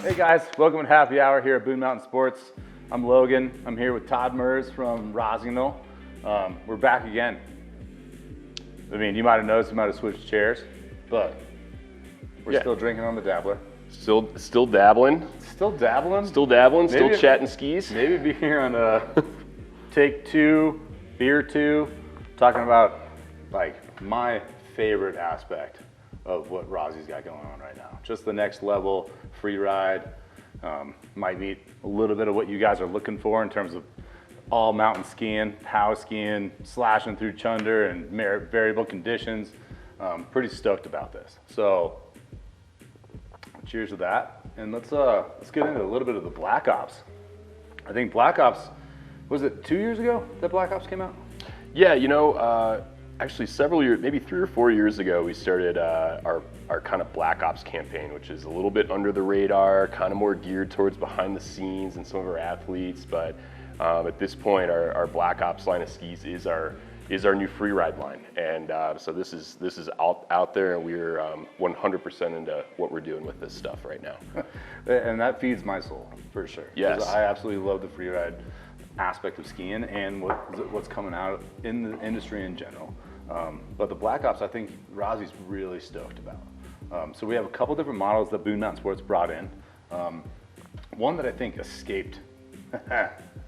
Hey guys, welcome to Happy Hour here at Boone Mountain Sports. I'm Logan. I'm here with Todd Mers from Rossignol. We're back again. I mean, you might have noticed we might have switched chairs, but we're still drinking on the dabbler. Still dabbling. Still dabbling? Still dabbling, still chatting skis. Maybe be here on take two, beer two, talking about like my favorite aspect of what Rossi's got going on right now. Just the next level, free ride. Might meet a little bit of what you guys are looking for in terms of all mountain skiing, haus skiing, slashing through chunder and variable conditions. Pretty stoked about this. So cheers to that. And let's get into a little bit of the Black Ops. I think Black Ops, was it 2 years ago that Black Ops came out? Yeah, actually several years, maybe 3 or 4 years ago, we started our kind of Black Ops campaign, which is a little bit under the radar, kind of more geared towards behind the scenes and some of our athletes. But at this point, our Black Ops line of skis is our new free ride line, and so this is out there, and we're 100% into what we're doing with this stuff right now. And that feeds my soul for sure. Yes, I absolutely love the free ride aspect of skiing and what's coming out in the industry in general. But the Black Ops, I think Rossi's really stoked about. So we have a couple different models that Boone Mountain Sports brought in. One that I think escaped. See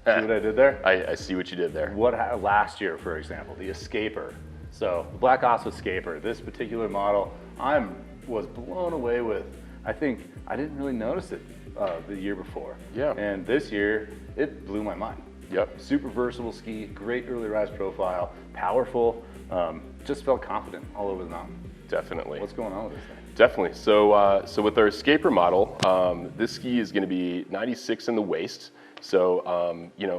what I did there? I see what you did there. Last year, for example, the Escaper. So the Black Ops Escaper, this particular model, I was blown away with. I think I didn't really notice it the year before. Yeah. And this year, it blew my mind. Yep. Super versatile ski, great early rise profile, powerful, just felt confident all over the mountain. Definitely. What's going on with this thing? Definitely. So with our Escaper model, this ski is going to be 96 in the waist. So,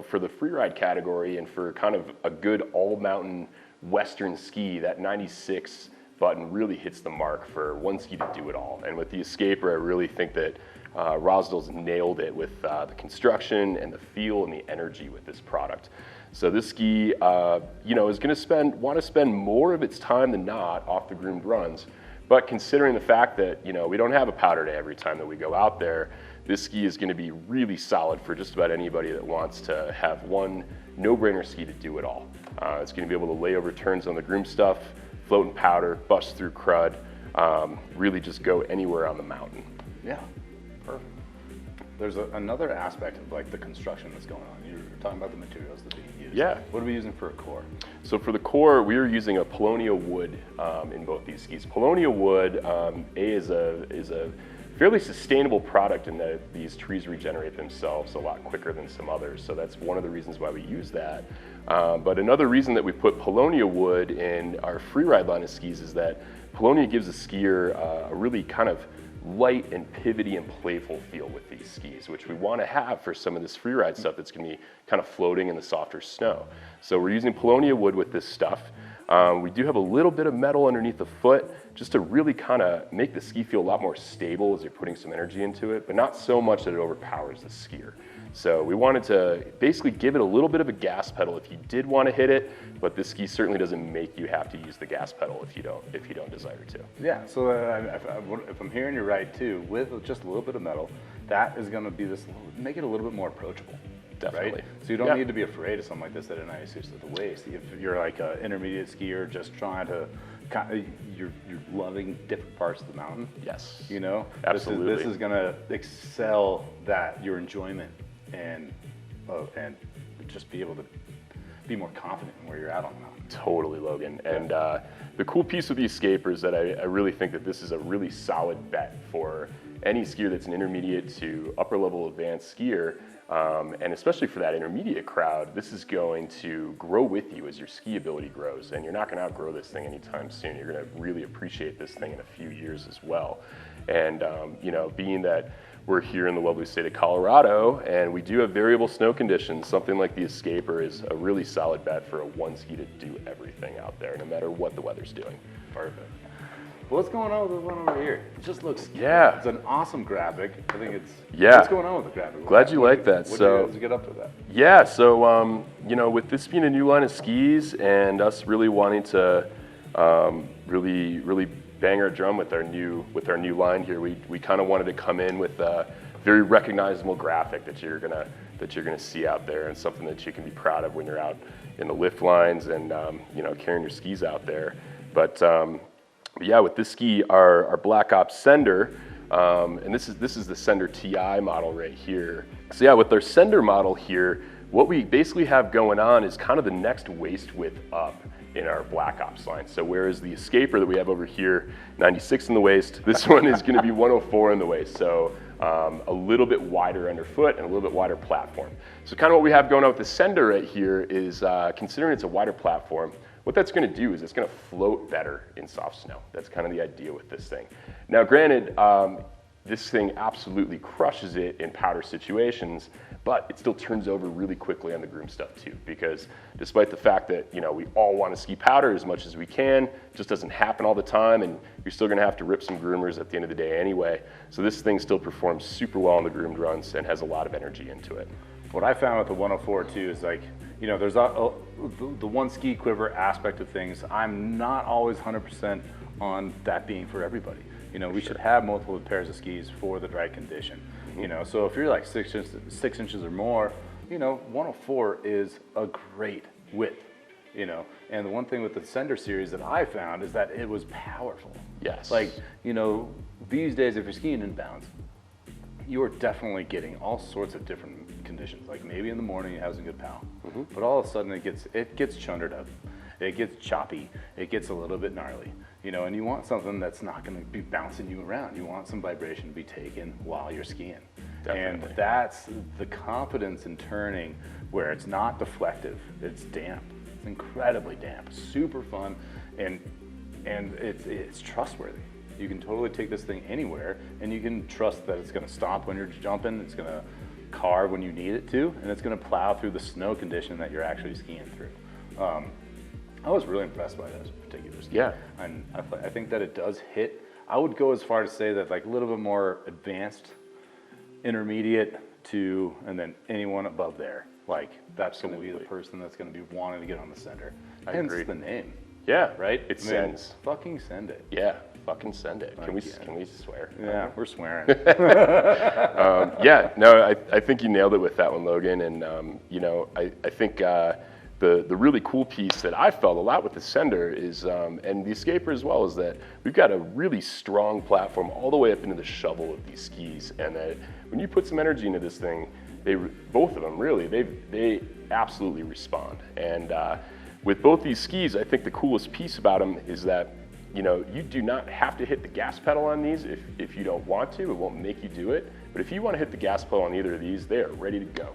for the freeride category and for kind of a good all-mountain Western ski, that 96 button really hits the mark for one ski to do it all. And with the Escaper, I really think that Rossignol's nailed it with the construction and the feel and the energy with this product. So this ski, is going to want to spend more of its time than not off the groomed runs. But considering the fact that, we don't have a powder day every time that we go out there, this ski is going to be really solid for just about anybody that wants to have one no-brainer ski to do it all. It's going to be able to lay over turns on the groom stuff, float in powder, bust through crud, really just go anywhere on the mountain. Yeah, perfect. There's another aspect of like the construction that's going on. You're talking about the materials that are being used. Yeah. What are we using for a core? So for the core, we are using a paulownia wood in both these skis. Paulownia wood is a fairly sustainable product in that these trees regenerate themselves a lot quicker than some others. So that's one of the reasons why we use that. But another reason that we put paulownia wood in our freeride line of skis is that paulownia gives a skier a really kind of light and pivoty and playful feel with these skis, which we want to have for some of this freeride stuff that's going to be kind of floating in the softer snow. So we're using paulownia wood with this stuff. We do have a little bit of metal underneath the foot just to really kind of make the ski feel a lot more stable as you're putting some energy into it, but not so much that it overpowers the skier. So we wanted to basically give it a little bit of a gas pedal if you did want to hit it, but this ski certainly doesn't make you have to use the gas pedal if you don't desire to. Yeah, so if I'm hearing you right too, with just a little bit of metal, that is going to be make it a little bit more approachable. Definitely. Right? So you don't need to be afraid of something like this at a 96 at the waist. If you're like an intermediate skier just trying to, you're loving different parts of the mountain. Yes. This Absolutely. is going to excel your enjoyment and just be able to be more confident in where you're at on the mountain. Totally, Logan. And the cool piece with the Escaper is that I really think that this is a really solid bet for any skier that's an intermediate to upper level advanced skier. And especially for that intermediate crowd, this is going to grow with you as your ski ability grows, and you're not going to outgrow this thing anytime soon. You're going to really appreciate this thing in a few years as well. And being that we're here in the lovely state of Colorado and we do have variable snow conditions, something like the Escaper is a really solid bet for a one ski to do everything out there, no matter what the weather's doing. Perfect. Well, what's going on with the one over here? It just looks, it's an awesome graphic. I think it's, what's going on with the graphic? Glad you like that. What did you guys get up to that? Yeah, so, with this being a new line of skis and us really wanting to really bang our drum with our new line here, we kind of wanted to come in with very recognizable graphic that you're gonna see out there, and something that you can be proud of when you're out in the lift lines and carrying your skis out there. But yeah, with this ski, our Black Ops Sender, and this is the Sender TI model right here. So yeah, with our Sender model here, what we basically have going on is kind of the next waist width up in our Black Ops line. So whereas the Escaper that we have over here, 96 in the waist, this one is going to be 104 in the waist. So a little bit wider underfoot and a little bit wider platform. So kind of what we have going on with the Sender right here is, considering it's a wider platform, what that's going to do is it's going to float better in soft snow. That's kind of the idea with this thing. Now granted, this thing absolutely crushes it in powder situations, but it still turns over really quickly on the groom stuff too, because despite the fact that we all want to ski powder as much as we can, it just doesn't happen all the time, and you're still going to have to rip some groomers at the end of the day anyway. So this thing still performs super well on the groomed runs and has a lot of energy into it. What I found with the 104 too is there's the one ski quiver aspect of things. I'm not always 100% on that being for everybody. We should have multiple pairs of skis for the right condition. So if you're like 6 inches or more, 104 is a great width. And the one thing with the Sender series that I found is that it was powerful. Yes. These days if you're skiing inbounds, you are definitely getting all sorts of different conditions. Like maybe in the morning it has a good pow, but all of a sudden it gets chundered up, it gets choppy, it gets a little bit gnarly. And you want something that's not going to be bouncing you around. You want some vibration to be taken while you're skiing. Definitely. And that's the confidence in turning, where it's not deflective, it's damp. It's incredibly damp, super fun, and it's trustworthy. You can totally take this thing anywhere, and you can trust that it's going to stop when you're jumping, it's going to carve when you need it to, and it's going to plow through the snow condition that you're actually skiing through. I was really impressed by this particular ski. Yeah. And I think that it does hit. I would go as far to say that a little bit more advanced, intermediate to, and then anyone above there. That's going to be the person that's going to be wanting to get on the Sender. Hence the name. Yeah. Right? It sends. Fucking send it. Yeah. Fucking send it. Can we swear? Yeah, we're swearing. Yeah. No, I think you nailed it with that one, Logan. And I think. The really cool piece that I felt a lot with the Sender is, and the Escaper as well, is that we've got a really strong platform all the way up into the shovel of these skis, and that when you put some energy into this thing, both of them really, they absolutely respond. And with both these skis, I think the coolest piece about them is that you do not have to hit the gas pedal on these if you don't want to. It won't make you do it. But if you want to hit the gas pedal on either of these, they are ready to go.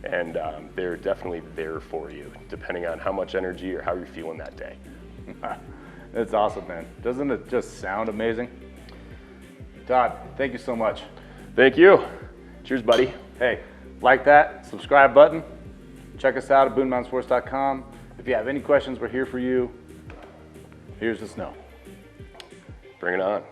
And they're definitely there for you, depending on how much energy or how you're feeling that day. That's awesome, man. Doesn't it just sound amazing? Todd, thank you so much. Thank you. Cheers, buddy. Hey, like that, subscribe button. Check us out at boonmountainsports.com. If you have any questions, we're here for you. Here's the snow. Bring it on.